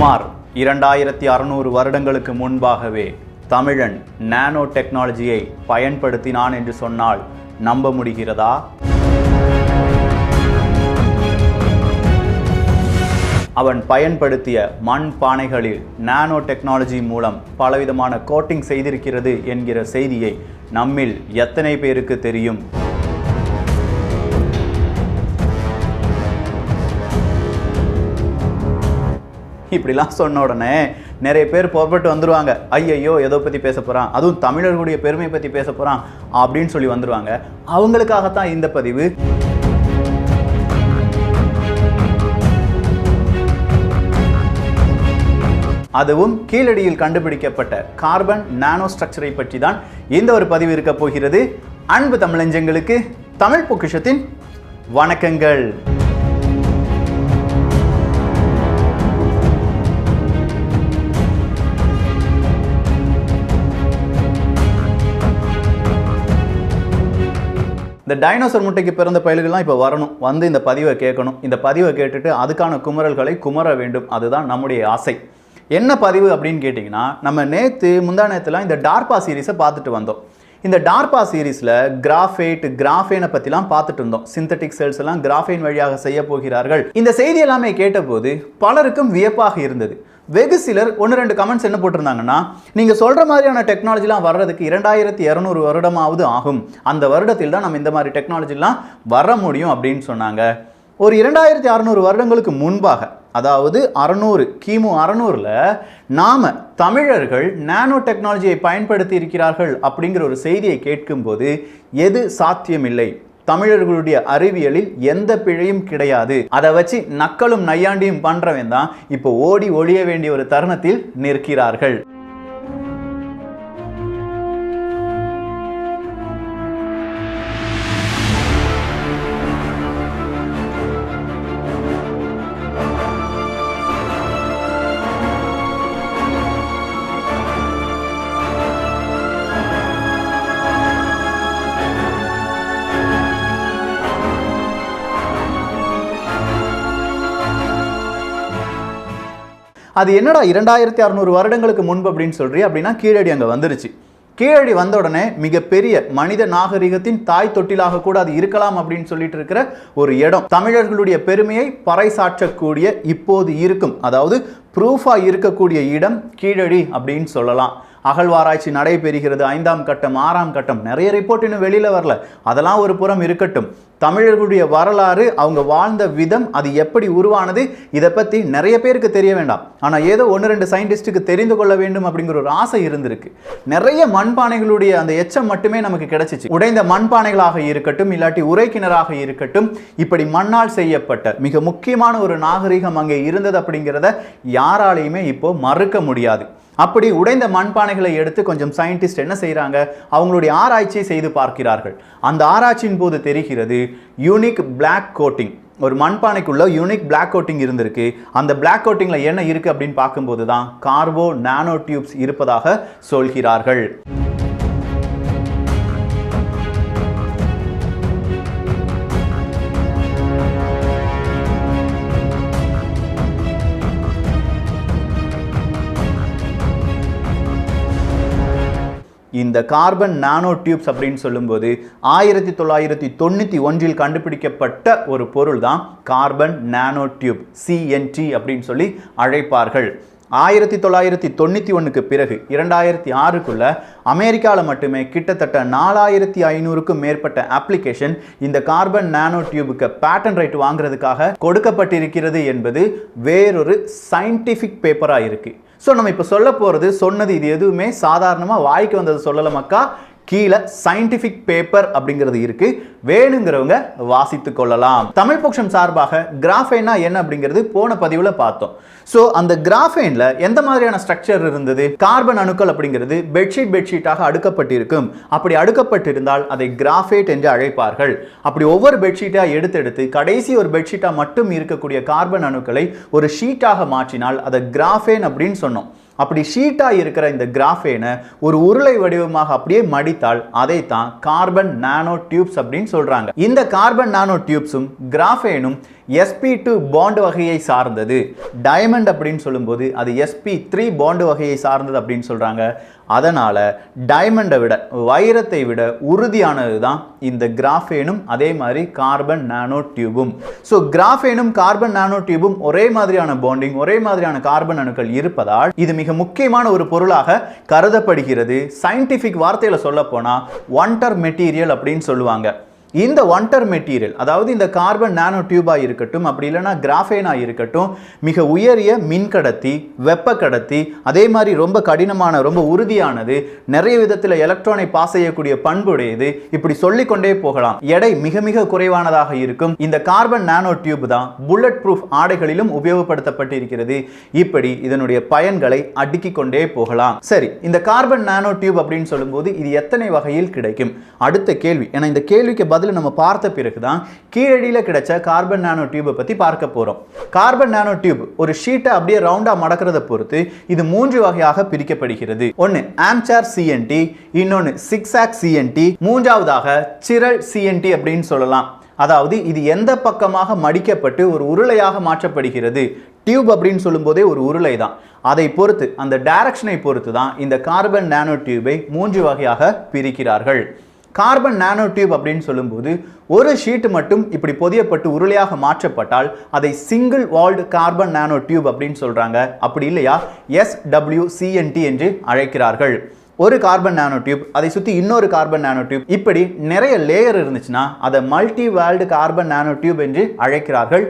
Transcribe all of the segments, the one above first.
சுமார் 2600 வருடங்களுக்கு முன்பாகவே தமிழன் நானோ டெக்னாலஜியை பயன்படுத்தினான் என்று சொன்னால் நம்ப முடிகிறதா? அவன் பயன்படுத்திய மண் பானைகளில் நானோ டெக்னாலஜி மூலம் பலவிதமான கோட்டிங் செய்திருக்கிறது என்கிற செய்தியை நம்மில் எத்தனை பேருக்கு தெரியும்? இப்படிலாம் சொன்ன உடனே நிறைய பேர் புறப்பட்டு வந்துடுவாங்க. ஐயையோ எதை பற்றி பேச போகிறான், அதுவும் தமிழர்களுடைய பெருமையை பற்றி பேச போகிறான் அப்படின்னு சொல்லி வந்துடுவாங்க. அவங்களுக்காகத்தான் இந்த பதிவு. அதுவும் கீழடியில் கண்டுபிடிக்கப்பட்ட கார்பன் நானோ ஸ்ட்ரக்சரை பற்றி தான் இந்த ஒரு பதிவு இருக்க போகிறது. அன்பு தமிழஞ்சங்களுக்கு தமிழ் பொக்கிஷத்தின் வணக்கங்கள். இந்த டைனோசர் முட்டைக்கு பிறந்த பயல்கள்லாம் இப்போ வரணும், வந்து இந்த பதிவை கேட்கணும். இந்த பதிவை கேட்டுட்டு அதுக்கான குமரல்களை குமர வேண்டும். அதுதான் நம்முடைய ஆசை. என்ன பதிவு அப்படின்னு கேட்டிங்கன்னா, நம்ம முந்தா நேற்றுலாம் இந்த டார்பா சீரீஸை பார்த்துட்டு வந்தோம். இந்த டார்பா சீரீஸில் கிராஃபேனை பற்றிலாம் பார்த்துட்டு இருந்தோம். சிந்தட்டிக் செல்ஸ் எல்லாம் கிராஃபைன் வழியாக செய்ய போகிறார்கள். இந்த செய்தி எல்லாமே கேட்டபோது பலருக்கும் வியப்பாக இருந்தது. வெகு சிலர் 1-2 கமெண்ட்ஸ் என்ன போட்டிருந்தாங்கன்னா, நீங்கள் சொல்கிற மாதிரியான டெக்னாலஜிலாம் வர்றதுக்கு 2200 வருடமாவது ஆகும், அந்த வருடத்தில் தான் நம்ம இந்த மாதிரி டெக்னாலஜிலாம் வர முடியும் அப்படின்னு சொன்னாங்க. ஒரு 2600 வருடங்களுக்கு முன்பாக, அதாவது 600 கிமு 600ல் நாம் தமிழர்கள் நானோ டெக்னாலஜியை பயன்படுத்தி இருக்கிறார்கள் அப்படிங்கிற ஒரு செய்தியை கேட்கும்போது எது சாத்தியமில்லை, தமிழர்களுடைய அறிவியலில் எந்த பிழையும் கிடையாது, அதை வச்சு நக்கலும் நையாண்டியும் பண்றவன் தான் இப்போ ஓடி ஒழிய வேண்டிய ஒரு தருணத்தில் நிற்கிறார்கள். அது என்னடா 2600 வருடங்களுக்கு முன்பு அப்படின்னு சொல்றீ அப்படின்னா, கீழடி அங்கே வந்துருச்சு. கீழடி வந்த உடனே மிகப்பெரிய மனித நாகரிகத்தின் தாய் தொட்டிலாக கூட அது இருக்கலாம் அப்படின்னு சொல்லிட்டு இருக்கிற ஒரு இடம், தமிழர்களுடைய பெருமையை பறைசாற்றக்கூடிய இப்போது இருக்கும், அதாவது ப்ரூஃபா இருக்கக்கூடிய இடம் கீழடி அப்படின்னு சொல்லலாம். அகழ்வாராய்ச்சி நடைபெறுகிறது. 5ஆம் கட்டம் 6ஆம் கட்டம், நிறைய ரிப்போர்ட் இன்னும் வெளியில வரல. அதெல்லாம் ஒரு புறம் இருக்கட்டும், தமிழர்களுடைய வரலாறு, அவங்க வாழ்ந்த விதம், அது எப்படி உருவானது, இதை பற்றி நிறைய பேருக்கு தெரிய வேண்டாம். ஆனால் ஏதோ 1-2 சயின்டிஸ்ட்டுக்கு தெரிந்து கொள்ள வேண்டும் அப்படிங்கிற ஒரு ஆசை இருந்திருக்கு. நிறைய மண்பானைகளுடைய அந்த எச்சம் மட்டுமே நமக்கு கிடைச்சிச்சு. உடைந்த மண்பானைகளாக இருக்கட்டும், இல்லாட்டி உரைக்கிணறாக இருக்கட்டும், இப்படி மண்ணால் செய்யப்பட்ட மிக முக்கியமான ஒரு நாகரிகம் அங்கே இருந்தது அப்படிங்கிறத யாராலையுமே இப்போ மறுக்க முடியாது. அப்படி உடைந்த மண்பானைகளை எடுத்து கொஞ்சம் சயின்டிஸ்ட் என்ன செய்கிறாங்க, அவங்களுடைய ஆராய்ச்சியை செய்து பார்க்கிறார்கள். அந்த ஆராய்ச்சியின் போது தெரிகிறது, யூனிக் பிளாக் கோட்டிங், ஒரு மண்பானைக்குள்ள யூனிக் பிளாக் கோட்டிங் இருந்திருக்கு. அந்த பிளாக் கோட்டிங்கில் என்ன இருக்குது அப்படின்னு பார்க்கும்போது தான் கார்போ நானோ டியூப்ஸ் இருப்பதாக சொல்கிறார்கள். இந்த கார்பன் நானோ டியூப்ஸ் அப்படின்னு சொல்லும்போது 1991 கண்டுபிடிக்கப்பட்ட ஒரு பொருள் தான் கார்பன் நானோ டியூப், CNT அப்படின்னு சொல்லி அழைப்பார்கள். 1991க்கு பிறகு 2006க்குள்ள அமெரிக்காவில் மட்டுமே கிட்டத்தட்ட 4500க்கும் மேற்பட்ட அப்ளிகேஷன் இந்த கார்பன் நானோ டியூபுக்கு பேட்டன் ரைட் வாங்குறதுக்காக கொடுக்கப்பட்டிருக்கிறது என்பது வேறொரு சயின்டிஃபிக் பேப்பராக இருக்கு. ஸோ நம்ம இப்போ சொல்ல போகிறது, சொன்னது இது எதுவுமே சாதாரணமாக வாய்க்கு வந்தது சொல்லல மக்கா. கீழே சயின்டிஃபிக் பேப்பர் அப்படிங்கிறது இருக்கு, வேணுங்கிறவங்க வாசித்து கொள்ளலாம். தமிழ் பொக்கிஷம் சார்பாக கிராஃபைனா என்ன அப்படிங்கிறது போன பதிவில் பார்த்தோம். ஸோ அந்த கிராஃபைன்ல எந்த மாதிரியான ஸ்ட்ரக்சர் இருந்தது, கார்பன் அணுக்கள் அப்படிங்கிறது பெட்ஷீட்டாக அடுக்கப்பட்டிருக்கும். அப்படி அடுக்கப்பட்டிருந்தால் அதை கிராஃபைட் என்று அழைப்பார்கள். அப்படி ஒவ்வொரு பெட்ஷீட்டாக எடுத்து கடைசி ஒரு பெட்ஷீட்டாக மட்டும் இருக்கக்கூடிய கார்பன் அணுக்களை ஒரு ஷீட்டாக மாற்றினால் அதை கிராஃபேன் அப்படின்னு சொன்னோம். அப்படி ஷீட்டா இருக்கிற இந்த கிராஃபேனை ஒரு உருளை வடிவமாக அப்படியே மடித்தால் அதைத்தான் கார்பன் நானோ டியூப்ஸ் அப்படின்னு சொல்றாங்க. இந்த கார்பன் நானோ டியூப்ஸும் கிராஃபேனும் sp2 பாண்ட் வகையை சார்ந்தது. டைமண்ட் அப்படின்னு சொல்லும்போது அது sp3 பாண்ட் வகையை சார்ந்தது அப்படின்னு சொல்றாங்க. அதனால டைமண்டை விட, வைரத்தை விட உறுதியானது தான் இந்த கிராஃபேனும் அதே மாதிரி கார்பன் நானோ டியூபும். ஸோ கிராஃபேனும் கார்பன் நானோ டியூபும் ஒரே மாதிரியான பாண்டிங், ஒரே மாதிரியான கார்பன் அணுக்கள் இருப்பதால் இது மிக முக்கியமான ஒரு பொருளாக கருதப்படுகிறது. சயின்டிபிக் வார்த்தையில சொல்ல போனா ஒன்டர் மெட்டீரியல் அப்படின்னு சொல்லுவாங்க. இந்த ஒன்டர் மெட்டீரியல், அதாவது இந்த கார்பன் நானோ டியூபா இருக்கட்டும், அப்படி இல்லைன்னா கிராஃபேனா இருக்கட்டும், மிக உயரிய மின்கடத்தி, வெப்ப கடத்தி, அதே மாதிரி ரொம்ப கடினமான, ரொம்ப உறுதியானது, நிறைய விதத்தில் எலக்ட்ரானை பாஸ் செய்யக்கூடிய பண்புடையது, இப்படி சொல்லிக்கொண்டே போகலாம். எடை மிக மிக குறைவானதாக இருக்கும். இந்த கார்பன் நானோ டியூப் தான் புல்லட் ப்ரூஃப் ஆடைகளிலும் உபயோகப்படுத்தப்பட்டிருக்கிறது. இப்படி இதனுடைய பயன்களை அடுக்கிக் கொண்டே போகலாம். சரி, இந்த கார்பன் நானோ டியூப் அப்படின்னு சொல்லும்போது இது எத்தனை வகையில் கிடைக்கும்? அடுத்த கேள்வி. ஏன்னா இந்த கேள்விக்கு பதில் நம்ம பார்த்த பிறகுதான் கீழடியில கிடைச்ச கார்பன் நானோ டியூபை பத்தி பார்க்க போறோம். கார்பன் நானோ டியூப் ஒரு ஷீட்டை அப்படியே ரவுண்டா மடக்கிறத பொறுத்து இது 3 வகையாக பிரிக்கப்படுகிறது. ஒன்னு ஆம்சார் சிஎன்டி, இன்னொன்னு சிக்ஸாக் சிஎன்டி, மூன்றாவதாக சிரல் சிஎன்டி அப்படின்னு சொல்லலாம். அதாவது இது எந்த பக்கமாக மடிக்கப்பட்டு ஒரு உருளையாக மாற்றப்படுகிறது. டியூப் அப்படின்னு சொல்லும் போதே ஒரு உருளை தான். அதை பொறுத்து, அந்த டைரக்ஷனை பொறுத்து தான் இந்த கார்பன் நானோ டியூபை 3 வகையாக பிரிக்கிறார்கள். கார்பன் நானோ டியூப் அப்படின்னு சொல்லும்போது ஒரு ஷீட் மட்டும் இப்படி பொதியப்பட்டு உருளையாக மாற்றப்பட்டால் அதை single walled carbon nano tube அப்படின்னு சொல்றாங்க. அப்படி இல்லையா SWCNT என்று அழைக்கிறார்கள். ஒரு கார்பன் நானோ டியூப், அதை சுற்றி இன்னொரு கார்பன் நானோ டியூப், இப்படி நிறைய லேயர் இருந்துச்சுன்னா அதை multi walled carbon nano tube என்று அழைக்கிறார்கள்.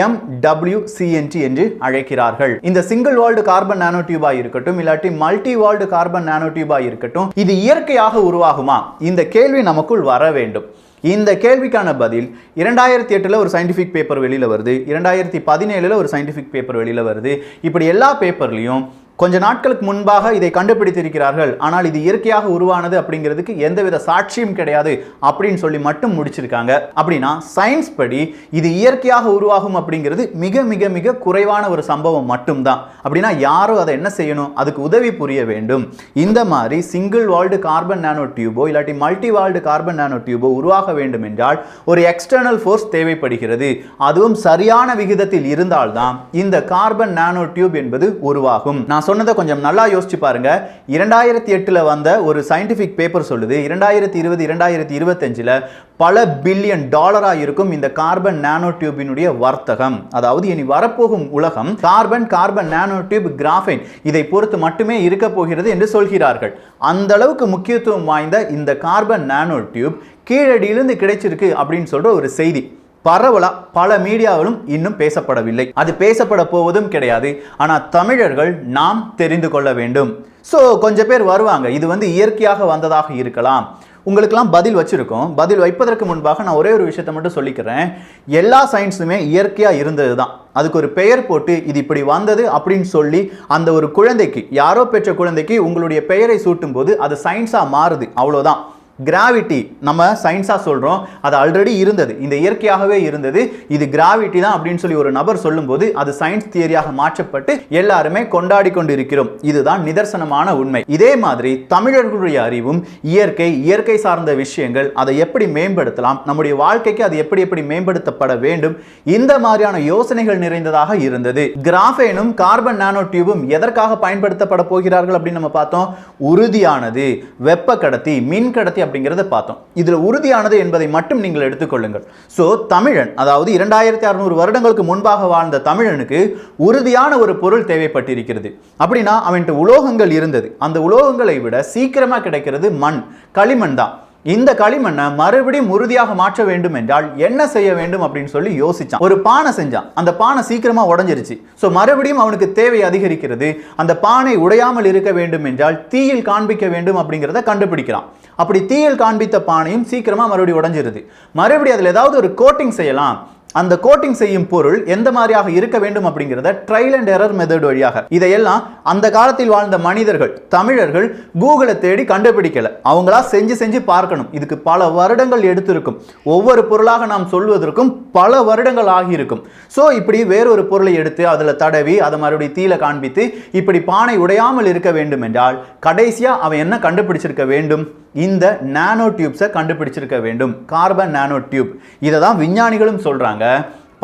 MWCNT என்று அழைக்கிறார்கள். இந்த சிங்கிள் வால்டு கார்பன் நானோ டியூபா இருக்கட்டும், இல்லாட்டி மல்டி வால்டு கார்பன் நானோ டியூபா இருக்கட்டும், இது இயற்கையாக உருவாகுமா? இந்த கேள்வி நமக்குள் வர வேண்டும். இந்த கேள்விக்கான பதில் 2008 ஒரு சயின்டிஃபிக் பேப்பர் வெளியில வருது, 2017 ஒரு சயின்டிஃபிக் பேப்பர் வெளியில வருது. இப்படி எல்லா பேப்பர்லையும் கொஞ்ச நாட்களுக்கு முன்பாக இதை கண்டுபிடித்திருக்கிறார்கள், ஆனால் இது இயற்கையாக உருவானது அப்படிங்கிறதுக்கு எந்தவித சாட்சியும் கிடையாது அப்படின்னு சொல்லி மட்டும் முடிச்சிருக்காங்க. அப்படின்னா சயின்ஸ் படி இது இயற்கையாக உருவாகும் அப்படிங்கிறது மிக மிக மிக குறைவான ஒரு சம்பவம் மட்டும்தான். அப்படின்னா யாரோ அதை என்ன செய்யணும்? அதுக்கு உதவி புரிய வேண்டும். இந்த மாதிரி சிங்கிள் வால்டு கார்பன் நானோ டியூபோ இல்லாட்டி மல்டி வால்டு கார்பன் நானோ டியூபோ உருவாக வேண்டும் என்றால் ஒரு எக்ஸ்டர்னல் ஃபோர்ஸ் தேவைப்படுகிறது. அதுவும் சரியான விகிதத்தில் இருந்தால்தான் இந்த கார்பன் நானோ டியூப் என்பது உருவாகும். நான் சொன்னதை கொஞ்சம் நல்லா யோசிச்சு பாருங்க. 2008 வந்த ஒரு சயின்டிபிக் பேப்பர் சொல்லுது 2020 2025 பல பில்லியன் டாலரா இருக்கும் இந்த கார்பன் நானோ டியூபினுடைய வர்த்தகம். அதாவது இனி வரப்போகும் உலகம் கார்பன் நானோ டியூப், கிராஃபைன் இதை பொறுத்து மட்டுமே இருக்க போகிறது என்று சொல்கிறார்கள். அந்த அளவுக்கு முக்கியத்துவம் வாய்ந்த இந்த கார்பன் நானோ டியூப் கீழடியிலிருந்து கிடைச்சிருக்கு அப்படின்னு சொல்ற ஒரு செய்தி பரவலா பல மீடியாவிலும் இன்னும் பேசப்படவில்லை. அது பேசப்பட போவதும் கிடையாது. ஆனா தமிழர்கள் நாம் தெரிந்து கொள்ள வேண்டும். சோ கொஞ்சம் பேர் வருவாங்க, இது இயற்கையாக வந்ததாக இருக்கலாம், உங்களுக்கெல்லாம் பதில் வச்சிருக்கோம். பதில் வைப்பதற்கு முன்பாக நான் ஒரே ஒரு விஷயத்தை மட்டும் சொல்லிக்கிறேன். எல்லா சயின்ஸுமே இயற்கையா இருந்தது தான். அதுக்கு ஒரு பெயர் போட்டு இது இப்படி வந்தது அப்படின்னு சொல்லி அந்த ஒரு குழந்தைக்கு, யாரோ பெற்ற குழந்தைக்கு உங்களுடைய பெயரை சூட்டும் போது அது சயின்ஸா மாறுது, அவ்வளவுதான். கிராவிட்டி நம்ம சயின்ஸா சொல்றோம், அது ஆல்ரெடி இருந்தது, இந்த இயற்கையாகவே இருந்தது, இது கிராவிட்டி தான் அப்படின்னு சொல்லி ஒரு நபர் சொல்லும்போது அது சயின்ஸ் தியரியாக மாற்றப்பட்டு எல்லாருமே கொண்டாடி கொண்டு இருக்கிறோம். இதுதான் நிதர்சனமான உண்மை. இதே மாதிரி தமிழர்களுடைய அறிவும் இயற்கை சார்ந்த விஷயங்கள், அதை எப்படி மேம்படுத்தலாம், நம்முடைய வாழ்க்கைக்கு அது எப்படி எப்படி மேம்படுத்தப்பட வேண்டும், இந்த மாதிரியான யோசனைகள் நிறைந்ததாக இருந்தது. கிராஃபேனும் கார்பன் நானோ டியூபும் எதற்காக பயன்படுத்தப்பட போகிறார்கள் அப்படின்னு நம்ம பார்த்தோம். உறுதியானது, வெப்ப கடத்தி, மின் கடத்தி அப்படிங்கறத பார்த்தோம். இதுல உறுதியானது என்பதை மட்டும் நீங்கள் எடுத்துக்கொள்ளுங்கள். சோ தமிழன், அதாவது 2600 வருடங்களுக்கு முன்பாக வாழ்ந்த தமிழனுக்கு உறுதியான ஒரு பொருள் தேவைப்பட்டிருக்கிறது. அப்படின்னா அவன்கிட்ட உலோகங்கள் இருந்தது. அந்த உலோகங்களை விட சீக்கிரமா கிடைக்கிறது மண், களிமண் தான். இந்த களிமண்ணை மறுபடியும் உறுதியாக மாற்ற வேண்டும் என்றால் என்ன செய்ய வேண்டும் அப்படின்னு சொல்லி யோசிச்சான். ஒரு பானை செஞ்சான். அந்த பானை சீக்கிரமா உடைஞ்சிருச்சு. சோ மறுபடியும் அவனுக்கு தேவை அதிகரிக்கிறது. அந்த பானை உடையாமல் இருக்க வேண்டும் என்றால் தீயில் காண்பிக்க வேண்டும் அப்படிங்கிறத கண்டுபிடிக்கிறான். அப்படி தீயில் காண்பித்த பானையும் சீக்கிரமா மறுபடியும் உடைஞ்சிருது. மறுபடியும் அதுல ஏதாவது ஒரு கோட்டிங் செய்யலாம். அந்த கோட்டிங் செய்யும் பொருள் எந்த மாதிரியாக இருக்க வேண்டும் அப்படிங்கிறத ட்ரையல் அண்ட் எரர் மெத்தட் வழியாக, இதையெல்லாம் அந்த காலத்தில் வாழ்ந்த மனிதர்கள், தமிழர்கள் கூகுளை தேடி கண்டுபிடிக்கல, அவங்களா செஞ்சு பார்க்கணும். இதுக்கு பல வருடங்கள் எடுத்திருக்கும். ஒவ்வொரு பொருளாக நாம் சொல்வதற்கும் பல வருடங்கள் ஆகியிருக்கும். ஸோ இப்படி வேறொரு பொருளை எடுத்து அதில் தடவி அதை மறுபடியும் தீல காண்பித்து இப்படி பானை உடையாமல் இருக்க வேண்டும் என்றால் கடைசியா அவன் என்ன கண்டுபிடிச்சிருக்க வேண்டும்? இந்த நானோ டியூப்ஸை கண்டுபிடிச்சிருக்க வேண்டும். Carbon nano tube. இதை தான் விஞ்ஞானிகளும் சொல்றாங்க.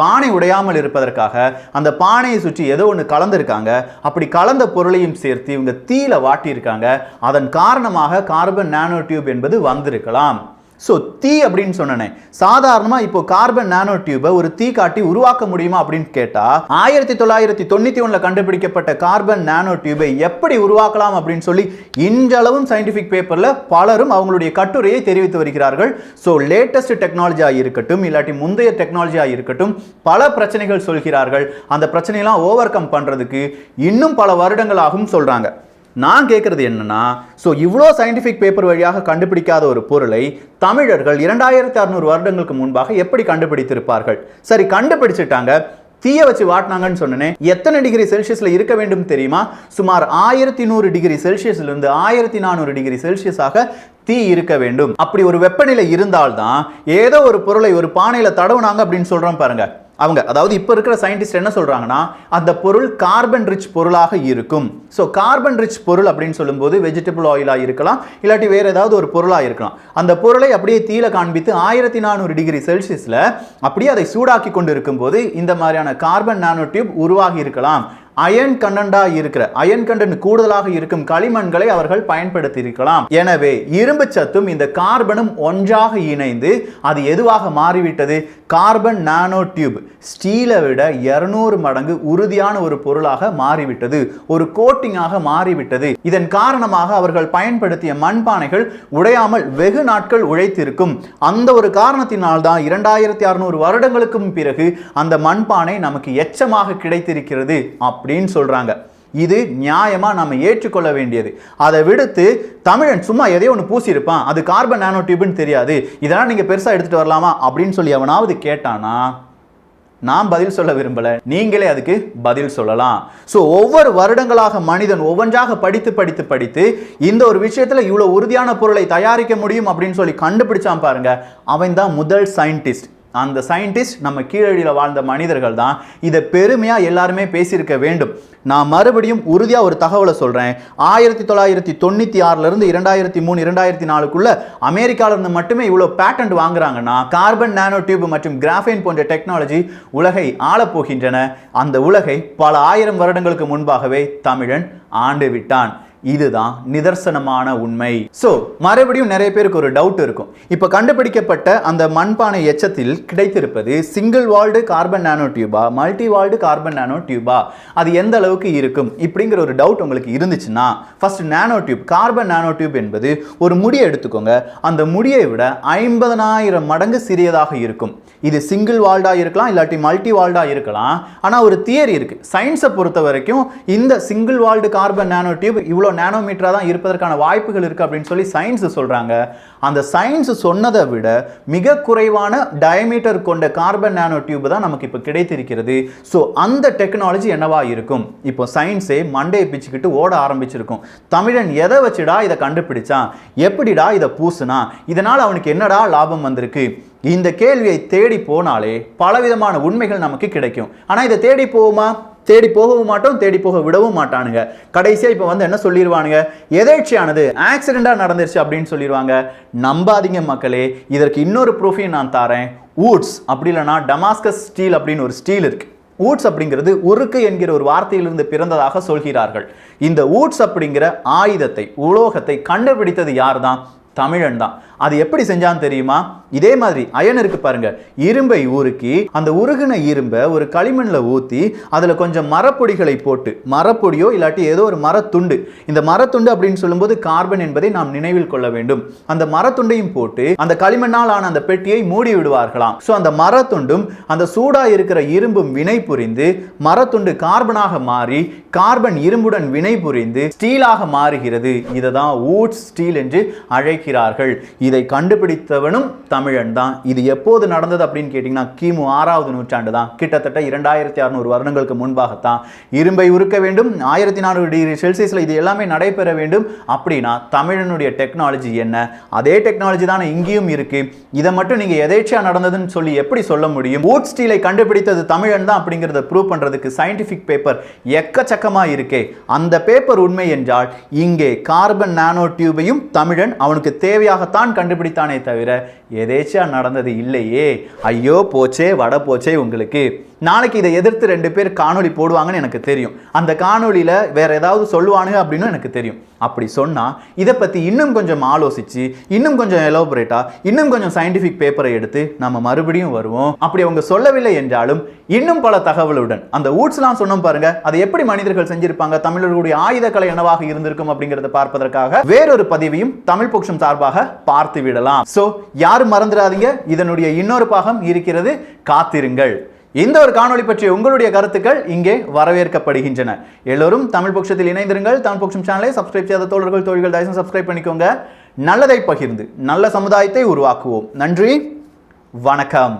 பானை உடையாமல் இருப்பதற்காக அந்த பானையை சுற்றி ஏதோ ஒன்று கலந்துருக்காங்க. அப்படி கலந்த பொருளையும் சேர்த்து இவங்க தீயில வாட்டியிருக்காங்க. அதன் காரணமாக கார்பன் நானோ டியூப் என்பது வந்திருக்கலாம். ஸோ தீ அப்படின்னு சொன்னேன். சாதாரணமாக இப்போ கார்பன் நானோ டியூபை ஒரு தீ காட்டி உருவாக்க முடியுமா அப்படின்னு கேட்டால் 1991 கண்டுபிடிக்கப்பட்ட கார்பன் நானோ டியூபை எப்படி உருவாக்கலாம் அப்படின்னு சொல்லி இன்றளவும் சயின்டிஃபிக் பேப்பரில் பலரும் அவங்களுடைய கட்டுரையை தெரிவித்து வருகிறார்கள். ஸோ லேட்டஸ்ட் டெக்னாலஜியாக இருக்கட்டும், இல்லாட்டி முந்தைய டெக்னாலஜியாக இருக்கட்டும், பல பிரச்சனைகள் சொல்கிறார்கள். அந்த பிரச்சனையெல்லாம் ஓவர் கம் பண்ணுறதுக்கு இன்னும் பல வருடங்களாகவும் சொல்கிறாங்க. நான் கேட்குறது என்னன்னா, ஸோ இவ்வளோ சயின்டிஃபிக் பேப்பர் வழியாக கண்டுபிடிக்காத ஒரு பொருளை தமிழர்கள் 2600 வருடங்களுக்கு முன்பாக எப்படி கண்டுபிடித்திருப்பார்கள்? சரி, கண்டுபிடிச்சிட்டாங்க, தீயை வச்சு வாட்டினாங்கன்னு சொன்னேன். எத்தனை டிகிரி செல்சியஸ்ல இருக்க வேண்டும் தெரியுமா? சுமார் 1100 டிகிரி செல்சியஸ்ல இருந்து 1400 டிகிரி செல்சியஸாக தீ இருக்க வேண்டும். அப்படி ஒரு வெப்பநிலை இருந்தால்தான் ஏதோ ஒரு பொருளை ஒரு பானையில தடவுனாங்க அப்படின்னு சொல்றோம் பாருங்க. அவங்க, அதாவது இப்போ இருக்கிற சயின்டிஸ்ட் என்ன சொல்றாங்கன்னா, அந்த பொருள் கார்பன் ரிச் பொருளாக இருக்கும். ஸோ கார்பன் ரிச் பொருள் அப்படின்னு சொல்லும்போது வெஜிடபிள் ஆயிலாக இருக்கலாம், இல்லாட்டி வேற ஏதாவது ஒரு பொருளாக இருக்கலாம். அந்த பொருளை அப்படியே தீயில காண்பித்து 1400 டிகிரி செல்சியஸ்ல அப்படியே அதை சூடாக்கி கொண்டு இருக்கும்போது இந்த மாதிரியான கார்பன் நானோ டியூப் உருவாகி இருக்கலாம். அயன் கண்டென்ட்டாக இருக்கிற, அயன் கண்டென்ட் கூடுதலாக இருக்கும் களிமண்களை அவர்கள் பயன்படுத்தி இருக்கலாம். எனவே இரும்பு சத்தும் இந்த கார்பனும் ஒன்றாக இணைந்து அது எதுவாக மாறிவிட்டது? Carbon nano tube. ஸ்டீலை விட 200 மடங்கு உறுதியான ஒரு பொருளாக மாறிவிட்டது, ஒரு கோட்டிங்காக மாறிவிட்டது. இதன் காரணமாக அவர்கள் பயன்படுத்திய மண்பானைகள் உடையாமல் வெகு நாட்கள் உழைத்திருக்கும். அந்த ஒரு காரணத்தினால்தான் 2600 வருடங்களுக்கும் பிறகு அந்த மண்பானை நமக்கு எச்சமாக கிடைத்திருக்கிறது அப்படின்னு சொல்றாங்க. இது நியாயமா நம்ம ஏற்றுக்கொள்ள வேண்டியது. அதை விடுத்து தமிழன் சும்மா எதையோ ஒன்று பூசியிருப்பான், அது கார்பன் நானோ டியூப்னு தெரியாது, இதெல்லாம் நீங்க பெருசா எடுத்துட்டு வரலாமா அப்படின்னு சொல்லி அவனாவது கேட்டானா, நான் பதில் சொல்ல விரும்பல, நீங்களே அதுக்கு பதில் சொல்லலாம். ஸோ ஒவ்வொரு வருடங்களாக மனிதன் ஒவ்வொன்றாக படித்து இந்த ஒரு விஷயத்துல இவ்வளவு உறுதியான பொருளை தயாரிக்க முடியும் அப்படின்னு சொல்லி கண்டுபிடிச்சான் பாருங்க. அவன் தான் முதல் சயின்டிஸ்ட். அந்த சயின்டிஸ்ட் நம்ம கீழடியில் வாழ்ந்த மனிதர்கள் தான். இதை பெருமையா எல்லாருமே பேசியிருக்க வேண்டும். நான் மறுபடியும் உறுதியா ஒரு தகவலை சொல்றேன். 1996 இருந்து 2003 2004 அமெரிக்கால இருந்து மட்டுமே இவ்வளவு பேட்டன்ட் வாங்குறாங்கன்னா, கார்பன் நானோ டியூப் மற்றும் கிராஃபைன் போன்ற டெக்னாலஜி உலகை ஆளப் போகின்றன. அந்த உலகை பல ஆயிரம் வருடங்களுக்கு முன்பாகவே தமிழன் ஆண்டு விட்டான். இதுதான் நிதர்சனமான உண்மை. சோ மறுபடியும் நிறைய பேருக்கு ஒரு டவுட் இருக்கும். இப்ப கண்டுபிடிக்கப்பட்ட அந்த மண்பானை எச்சத்தில் கிடைத்திருப்பது சிங்கிள் வால்டு கார்பன் நானோ டியூபா, மல்டி வால்டு கார்பன் நானோ டியூபா, அது எந்த அளவுக்கு இருக்கும் இப்படிங்கிற ஒரு டவுட் உங்களுக்கு இருந்துச்சுன்னா, first nano tube, carbon nano tube என்பது ஒரு முடியை எடுத்துக்கோங்க. அந்த முடியை விட 50,000 மடங்கு சிறியதாக இருக்கும். இது சிங்கிள் வால்டா இருக்கலாம், இல்லாட்டி மல்டி வால்டா இருக்கலாம். ஆனா ஒரு தியரி இருக்கு. சயின்ஸை பொறுத்த வரைக்கும் இந்த single walled carbon nano tube இவ்வளோ நானோமீட்டரா தான் இருப்பதற்கான வாய்ப்புகள் இருக்கு அப்படின்னு சொல்லி சயின்ஸ் சொல்றாங்க. அந்த சயின்ஸ் சொன்னதை விட மிக குறைவான டயமீட்டர் கொண்ட கார்பன் நானோ டியூப் தான் நமக்கு இப்போ கிடைத்திருக்கிறது. ஸோ அந்த டெக்னாலஜி என்னவா இருக்கும்? இப்போ சயின்ஸே மண்டையை பிச்சுக்கிட்டு ஓட ஆரம்பிச்சிருக்கும். தமிழன் எதை வச்சுடா இதை கண்டுபிடிச்சான், எப்படிடா இதை பூசுனா, இதனால் அவனுக்கு என்னடா லாபம் வந்திருக்கு? இந்த கேள்வியை தேடி போனாலே பலவிதமான உண்மைகள் நமக்கு கிடைக்கும். ஆனா இதை தேடி போவோமா? தேடி போகவும் மாட்டோம், தேடி போக விடவும் மாட்டானுங்க. கடைசியா இப்ப வந்து என்ன சொல்லிடுவானுங்க, எதேர்ச்சியானது, ஆக்சிடென்டா நடந்துருச்சு அப்படின்னு சொல்லிடுவாங்க. நம்பாதீங்க மக்களே, இதற்கு இன்னொரு ப்ரூஃபையும் நான் தாரேன். வூட்ஸ் அப்படி இல்லைன்னா டமாஸ்கஸ் ஸ்டீல் அப்படின்னு ஒரு ஸ்டீல் இருக்கு. வூட்ஸ் அப்படிங்கிறது உருக்கு என்கிற ஒரு வார்த்தையிலிருந்து பிறந்ததாக சொல்கிறார்கள். இந்த வூட்ஸ் அப்படிங்கிற ஆயுதத்தை, உலோகத்தை கண்டுபிடித்தது யார் தான்? தமிழன் தான். அது எப்படி செஞ்சான்னு தெரியுமா? இதே மாதிரி அயன் இருக்கு பாருங்க, இரும்பை உருக்கி அந்த உருகின இரும்பை ஒரு களிமண்ல ஊத்தி அதுல கொஞ்சம் மரப்பொடிகளை போட்டு, மரப்பொடியோ இல்லாட்டி ஏதோ ஒரு மரத்துண்டு, இந்த மரத்துண்டு அப்படின்னு சொல்லும்போது கார்பன் என்பதை நாம் நினைவில் கொள்ள வேண்டும். அந்த மரத்துண்டையும் போட்டு அந்த களிமண்ணால் ஆன அந்த பெட்டியை மூடி விடுவார்களாம். ஸோ அந்த மரத்துண்டும் அந்த சூடா இருக்கிற இரும்பும் வினை புரிந்து மரத்துண்டு கார்பனாக மாறி கார்பன் இரும்புடன் வினை புரிந்து ஸ்டீலாக மாறுகிறது. இதை தான் வூட்ஸ் ஸ்டீல் என்று அழைக்கிறார்கள். இதை கண்டுபிடித்தவனும் தமிழன் தான். இது எப்போது நடந்தது அப்படின்னு கேட்டீங்கன்னா, கிமு 6வது நூற்றாண்டு தான். கிட்டத்தட்ட 2600 வருடங்களுக்கு முன்பாகத்தான். இரும்பை உருக்க வேண்டும், 1400 டிகிரி செல்சியஸ்ல இது எல்லாமே நடைபெற வேண்டும். அப்படின்னா தமிழனுடைய டெக்னாலஜி என்ன? அதே டெக்னாலஜி தானே இங்கேயும் இருக்கு. இதை மட்டும் நீங்க எதேச்சா நடந்ததுன்னு சொல்லி எப்படி சொல்ல முடியும்? வூட் ஸ்டீலை கண்டுபிடித்தது தமிழன் தான் அப்படிங்கிறத ப்ரூவ் பண்றதுக்கு சயின்டிபிக் பேப்பர் எக்கச்சக்கமா இருக்கே. அந்த பேப்பர் உண்மை என்றால் இங்கே கார்பன் நானோ டியூபையும் தமிழன் அவனுக்கு தேவையாகத்தான் கண்டுபிடித்தானே தவிர எதேச்சா நடந்தது இல்லையே. ஐயோ போச்சே வட போச்சே உங்களுக்கு. நாளைக்கு இதை எதிர்த்து 2 பேர் காணொலி போடுவாங்கன்னு எனக்கு தெரியும். அந்த காணொலியில வேற ஏதாவது சொல்லுவானுங்க அப்படின்னு எனக்கு தெரியும். அப்படி சொன்னா இதை பத்தி இன்னும் கொஞ்சம் ஆலோசிச்சு, இன்னும் கொஞ்சம் எலோபரேட்டா, இன்னும் கொஞ்சம் சயின்டிபிக் பேப்பரை எடுத்து நம்ம மறுபடியும் வருவோம். அப்படி அவங்க சொல்லவில்லை என்றாலும் இன்னும் பல தகவலுடன் அந்த ஊட்ஸ்லாம் சொன்னோம் பாருங்க, அதை எப்படி மனிதர்கள் செஞ்சிருப்பாங்க, தமிழர்களுடைய ஆயுத கலை என்னவாக இருந்திருக்கும் அப்படிங்கறத பார்ப்பதற்காக வேறொரு பதிவையும் தமிழ் பொக்ஷம் சார்பாக பார்த்து விடலாம். சோ யாரும் மறந்துடாதீங்க, இதனுடைய இன்னொரு பாகம் இருக்கிறது, காத்திருங்கள். இந்த ஒரு காணொளி பற்றிய உங்களுடைய கருத்துக்கள் இங்கே வரவேற்கப்படுகின்றன. எல்லோரும் தமிழ் பொக்ஷத்தில் இணைந்திருங்கள். தமிழ் பொக்ஷம் சேனலை சப்ஸ்கிரைப் செய்யாத தோழர்கள் தோழிகள் தயவுசெய்து சப்ஸ்கிரைப் பண்ணிக்கோங்க. நல்லதை பகிர்ந்து நல்ல சமுதாயத்தை உருவாக்குவோம். நன்றி, வணக்கம்.